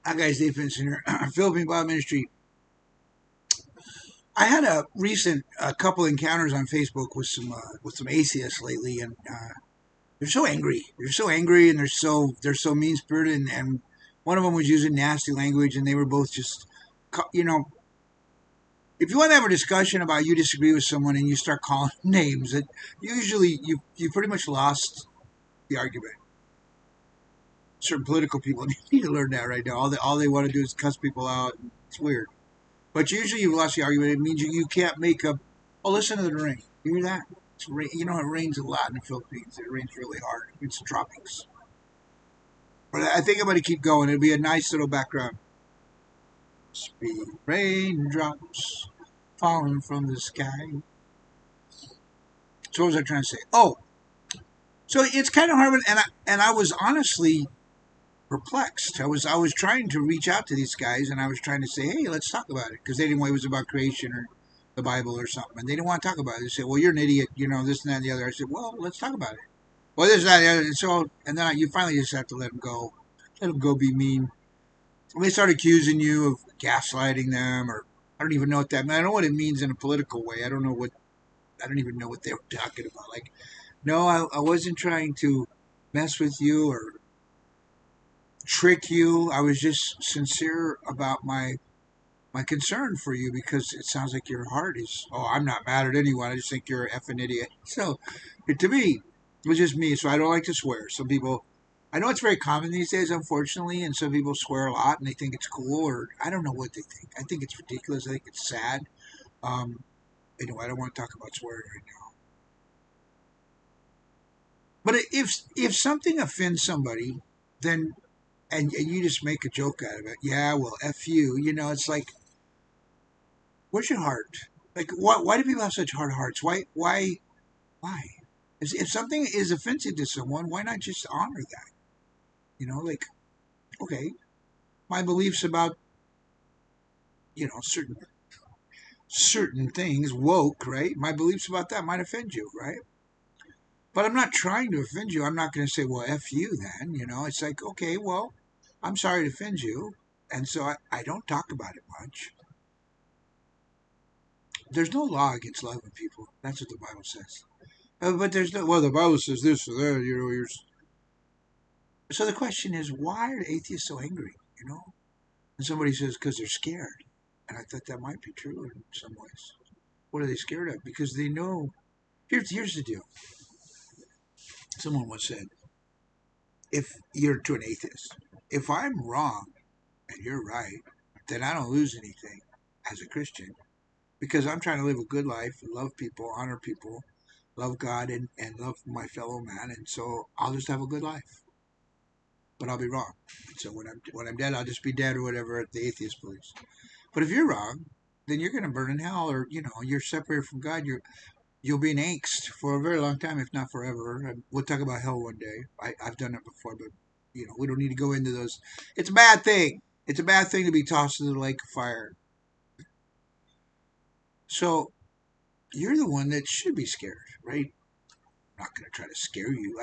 Hi guys, Dave Vincent here. Philippine Bible Ministry. I had a recent couple encounters on Facebook with some atheists lately, and they're so angry. They're so angry, and they're so mean spirited. And one of them was using nasty language, and they were both just, you know, if you want to have a discussion about you disagree with someone and you start calling names, it usually you pretty much lost the argument. Certain political people need to learn that right now. All they want to do is cuss people out. It's weird. But usually you've lost the argument. It means you can't make up. Oh, listen to the rain. You hear that? You know, it rains a lot in the Philippines. It rains really hard. It's the tropics. But I think I'm going to keep going. It'll be a nice little background. Speed raindrops falling from the sky. So what was I trying to say? Oh, so it's kind of hard, and I was honestly perplexed. I was trying to reach out to these guys, and I was trying to say, hey, let's talk about it, because they didn't know it was about creation or the Bible or something, and they didn't want to talk about it. They said, well, you're an idiot, this and that and the other. I said, well, let's talk about it. Well, this and that and the other. And so, and then you finally just have to let them go be mean. And they start accusing you of gaslighting them, or I don't even know what that means. I know what it means in a political way. I don't even know what they were talking about. Like, no, I wasn't trying to mess with you or trick you. I was just sincere about my concern for you, because it sounds like your heart is. Oh, I'm not mad at anyone. I just think you're an effing idiot. So, to me, it was just me. So I don't like to swear. Some people, I know it's very common these days, unfortunately, and some people swear a lot and they think it's cool, or I don't know what they think. I think it's ridiculous. I think it's sad. Um, anyway, I don't want to talk about swearing right now. But if something offends somebody, then and you just make a joke out of it. Yeah, well, f you. It's like, where's your heart? Like, why do people have such hard hearts? Why? If something is offensive to someone, why not just honor that? Like, okay, my beliefs about certain things, woke, right? My beliefs about that might offend you, right? But I'm not trying to offend you. I'm not going to say, well, f you then. It's like, okay, well, I'm sorry to offend you, and so I don't talk about it much. There's no law against loving people. That's what the Bible says. But there's no. Well, the Bible says this or that. So the question is, why are atheists so angry? And somebody says because they're scared, and I thought that might be true in some ways. What are they scared of? Because they know. Here's the deal. Someone once said, if you're to an atheist, if I'm wrong and you're right, then I don't lose anything as a Christian, because I'm trying to live a good life, love people, honor people, love God, and love my fellow man, and so I'll just have a good life. But I'll be wrong. So when I'm dead, I'll just be dead or whatever the atheist believes. But if you're wrong, then you're going to burn in hell, or you're separated from God. You'll be in angst for a very long time, if not forever. And we'll talk about hell one day. I've done it before, but we don't need to go into those. It's a bad thing. It's a bad thing to be tossed into the lake of fire. So you're the one that should be scared, right? I'm not going to try to scare you.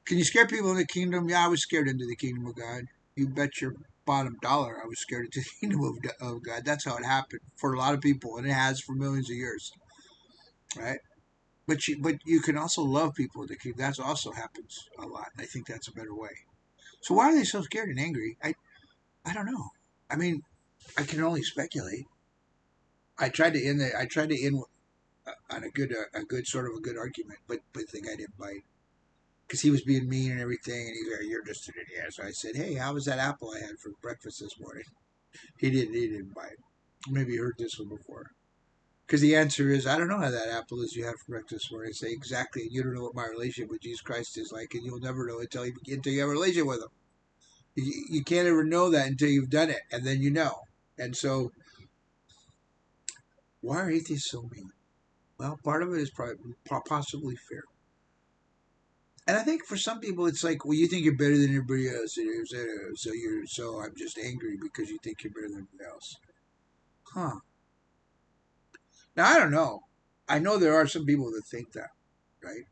Can you scare people in the kingdom? Yeah, I was scared into the kingdom of God. You bet your bottom dollar I was scared into the kingdom of God. That's how it happened for a lot of people, and it has for millions of years, right? But you can also love people in the kingdom. That also happens a lot, and I think that's a better way. So why are they so scared and angry? I don't know. I mean, I can only speculate. I tried to end on a good sort of a good argument, but the guy didn't bite, because he was being mean and everything, and he's like, "You're just an idiot." So I said, "Hey, how was that apple I had for breakfast this morning?" He didn't bite. Maybe you heard this one before. Because the answer is, I don't know how that apple is you had for breakfast this morning. I say, exactly. You don't know what my relationship with Jesus Christ is like, and you'll never know until you have a relationship with him. You can't ever know that until you've done it, and then you know. And so, why are atheists so mean? Well, part of it is probably possibly fear. And I think for some people, it's like, well, you think you're better than everybody else, so I'm just angry because you think you're better than everybody else. Huh. Now I don't know. I know there are some people that think that, right?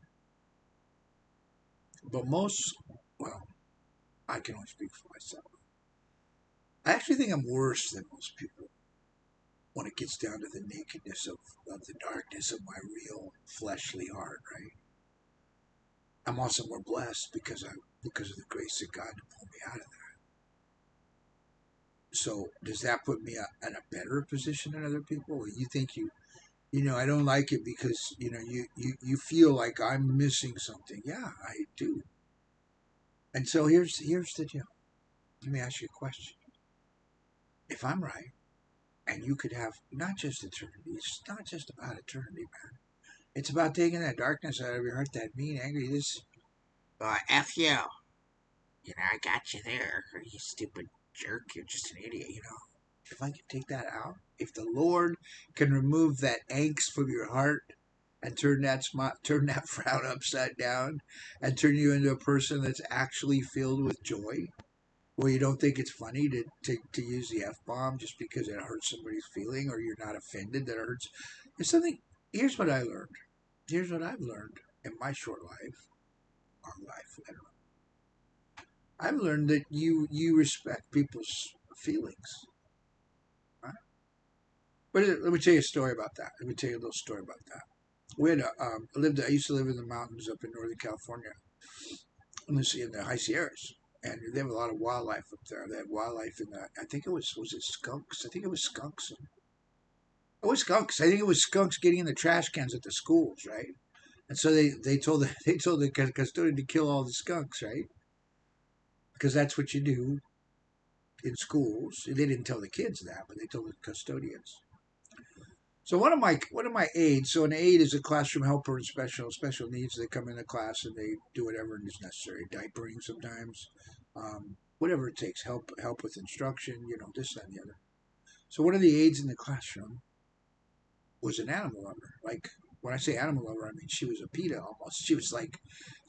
But most, well, I can only speak for myself. I actually think I'm worse than most people when it gets down to the nakedness of the darkness of my real fleshly heart, right? I'm also more blessed because of the grace of God to pull me out of that. So does that put me in a better position than other people? Or you think I don't like it because you feel like I'm missing something. Yeah, I do. And so here's the deal. Let me ask you a question. If I'm right, and you could have not just eternity, it's not just about eternity, man. It's about taking that darkness out of your heart, that mean, angry, this F you. I got you there. You stupid jerk. You're just an idiot. If I could take that out, if the Lord can remove that angst from your heart and turn that frown upside down and turn you into a person that's actually filled with joy, where you don't think it's funny to use the F bomb just because it hurts somebody's feeling or you're not offended that it hurts. It's something. Here's what I learned. Here's what I've learned in my short life, our life. I don't know. I've learned that you respect people's feelings. Right? But let me tell you a story about that. Let me tell you a little story about that. We had I used to live in the mountains up in Northern California, in the high Sierras, and they have a lot of wildlife up there. They have wildlife in the. I think it was it skunks. I think it was skunks. It was skunks. I think it was skunks getting in the trash cans at the schools, right? And so they told the custodian to kill all the skunks, right? Because that's what you do in schools. They didn't tell the kids that, but they told the custodians. So one of my aides, so an aide is a classroom helper in special needs. They come into class and they do whatever is necessary, diapering sometimes, whatever it takes, help with instruction, this that, and the other. So one of the aides in the classroom was an animal lover. Like when I say animal lover, I mean she was a PETA almost. She was like,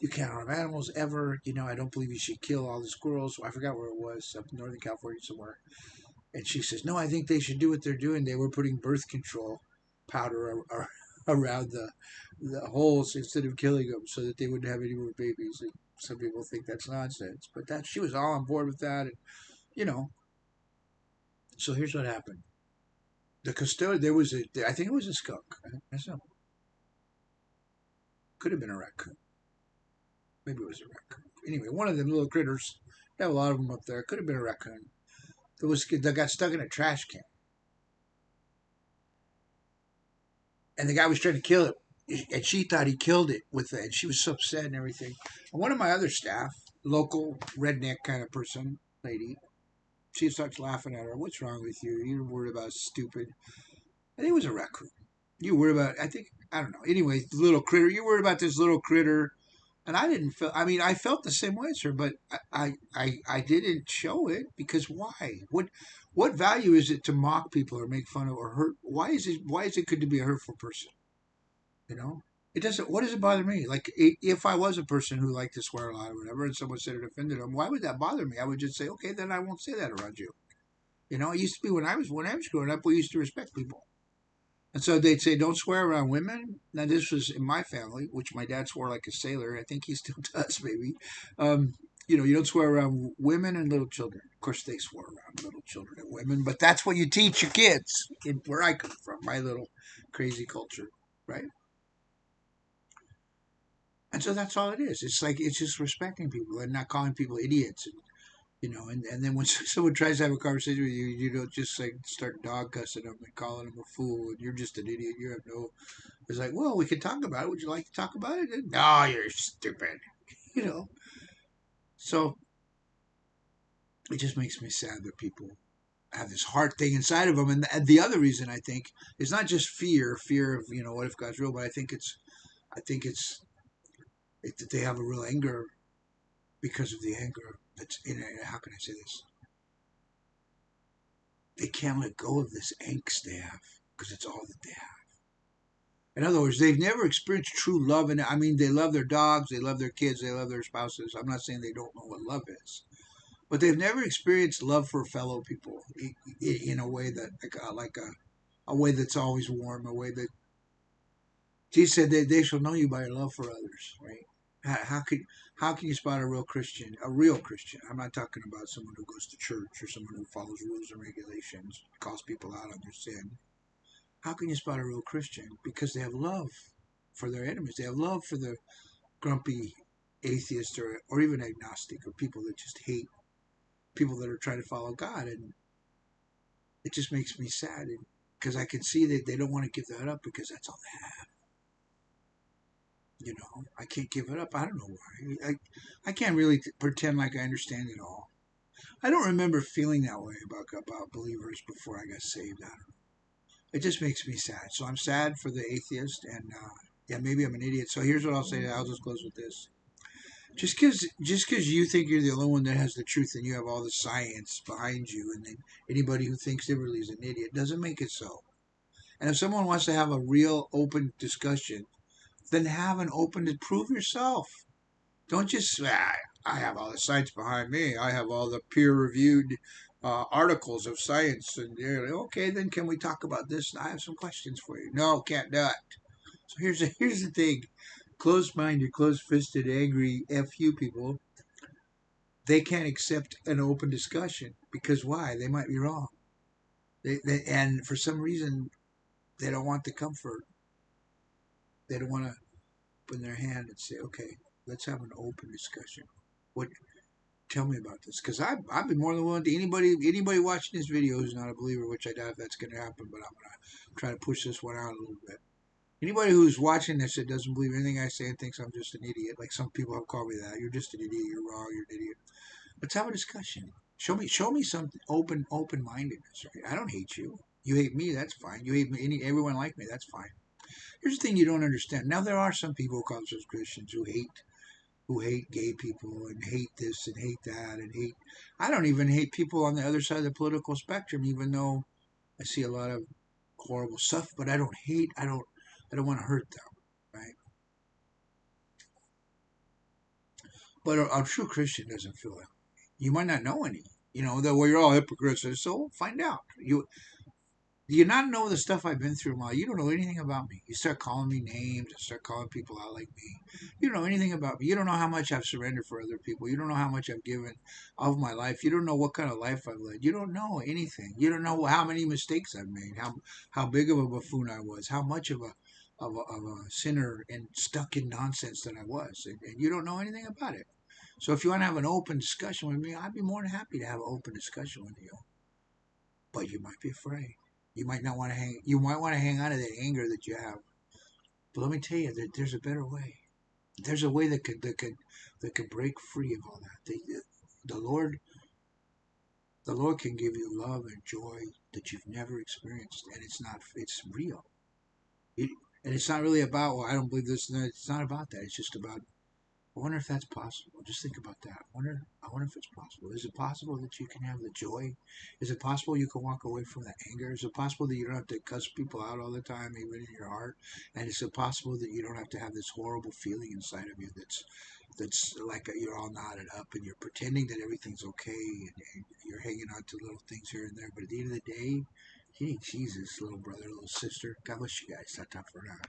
"You can't harm animals ever. I don't believe you should kill all the squirrels." I forgot where it was, up in Northern California somewhere. And she says, "No, I think they should do what they're doing. They were putting birth control powder around the holes instead of killing them so that they wouldn't have any more babies." And some people think that's nonsense, but that she was all on board with that. And you know, so here's what happened. The custodian, I think it was a skunk. Could have been a raccoon. Maybe it was a raccoon. Anyway, one of them little critters. They have a lot of them up there. Could have been a raccoon. That got stuck in a trash can, and the guy was trying to kill it, and she thought he killed it with it, and she was so upset and everything. And one of my other staff, local redneck kind of person, lady, she starts laughing at her. "What's wrong with you? You're worried about stupid." I think it was a raccoon. You worried about? I don't know. Anyway, the little critter. You worried about this little critter, and I didn't feel. I mean, I felt the same way as her, but I didn't show it because why? What value is it to mock people or make fun of or hurt? Why is it good to be a hurtful person? You know, it doesn't. What does it bother me? Like, if I was a person who liked to swear a lot or whatever, and someone said it offended them, why would that bother me? I would just say, okay, then I won't say that around you. It used to be when I was growing up, we used to respect people, and so they'd say, don't swear around women. Now this was in my family, which my dad swore like a sailor. I think he still does, maybe. You don't swear around women and little children. Of course, they swore around little children and women, but that's what you teach your kids where I come from, my little crazy culture, right? And so that's all it is. It's like it's just respecting people and not calling people idiots. And then when someone tries to have a conversation with you, you don't just like start dog cussing them and calling them a fool and you're just an idiot. You have no. It's like, well, we can talk about it. Would you like to talk about it? No, you're stupid. You know. So it just makes me sad that people have this heart thing inside of them. And the other reason I think is not just fear of what if God's real, but I think it's that they have a real anger because of the anger that's in it. How can I say this? They can't let go of this angst they have because it's all that they have. In other words, they've never experienced true love. And I mean, they love their dogs, they love their kids, they love their spouses. I'm not saying they don't know what love is, but they've never experienced love for fellow people in a way that, a way that's always warm, a way that Jesus said they shall know you by your love for others, right? How can you spot a real Christian? A real Christian. I'm not talking about someone who goes to church or someone who follows rules and regulations, calls people out on their sin. How can you spot a real Christian? Because they have love for their enemies. They have love for the grumpy atheist or even agnostic or people that just hate people that are trying to follow God. And it just makes me sad because I can see that they don't want to give that up because that's all they have. I can't give it up. I don't know why. I can't really pretend like I understand it all. I don't remember feeling that way about believers before I got saved. I don't know. It just makes me sad. So I'm sad for the atheist, and yeah, maybe I'm an idiot. So here's what I'll say. I'll just close with this. Just because you think you're the only one that has the truth and you have all the science behind you, and then anybody who thinks differently is an idiot, doesn't make it so. And if someone wants to have a real open discussion, then have an open to prove yourself. Don't just I have all the science behind me. I have all the peer-reviewed articles of science, and okay, then can we talk about this? I have some questions for you. No, can't do it. So here's the thing: closed-minded, closed-fisted, angry fu people, they can't accept an open discussion because why? They might be wrong. And for some reason they don't want the comfort. They don't want to open their hand and say, okay, let's have an open discussion. What Tell me about this because I've been more than willing to anybody watching this video who's not a believer, which I doubt if that's going to happen, but I'm going to try to push this one out a little bit. Anybody who's watching this that doesn't believe anything I say and thinks I'm just an idiot, like some people have called me that, you're just an idiot, you're wrong, you're an idiot. Let's have a discussion. Show me some open mindedness. Right? I don't hate you. You hate me, that's fine. You hate me, everyone like me, that's fine. Here's the thing you don't understand. Now there are some people who call themselves Christians who hate gay people and hate this and hate that and hate. I don't even hate people on the other side of the political spectrum, even though I see a lot of horrible stuff. But I don't hate. I don't want to hurt them, right? But a true Christian doesn't feel that. You might not know any. That well, you're all hypocrites. So find out. Do you not know the stuff I've been through, Ma? You don't know anything about me. You start calling me names and start calling people out like me. You don't know anything about me. You don't know how much I've surrendered for other people. You don't know how much I've given of my life. You don't know what kind of life I've led. You don't know anything. You don't know how many mistakes I've made. How big of a buffoon I was. How much of a sinner and stuck in nonsense that I was. And you don't know anything about it. So if you want to have an open discussion with me, I'd be more than happy to have an open discussion with you. But you might be afraid. You might not want to hang. You might want to hang on to that anger that you have. But let me tell you, there's a better way. There's a way that could break free of all that. The Lord, the Lord can give you love and joy that you've never experienced, and it's not. It's real. It, and it's not really about. Well, I don't believe this. And that. It's not about that. It's just about. I wonder if that's possible. Just think about that. I wonder if it's possible. Is it possible that you can have the joy? Is it possible you can walk away from the anger? Is it possible that you don't have to cuss people out all the time, even in your heart? And is it possible that you don't have to have this horrible feeling inside of you that's like you're all knotted up and you're pretending that everything's okay and you're hanging on to little things here and there, but at the end of the day, you need Jesus, little brother, little sister. God bless you guys. Ta ta for now.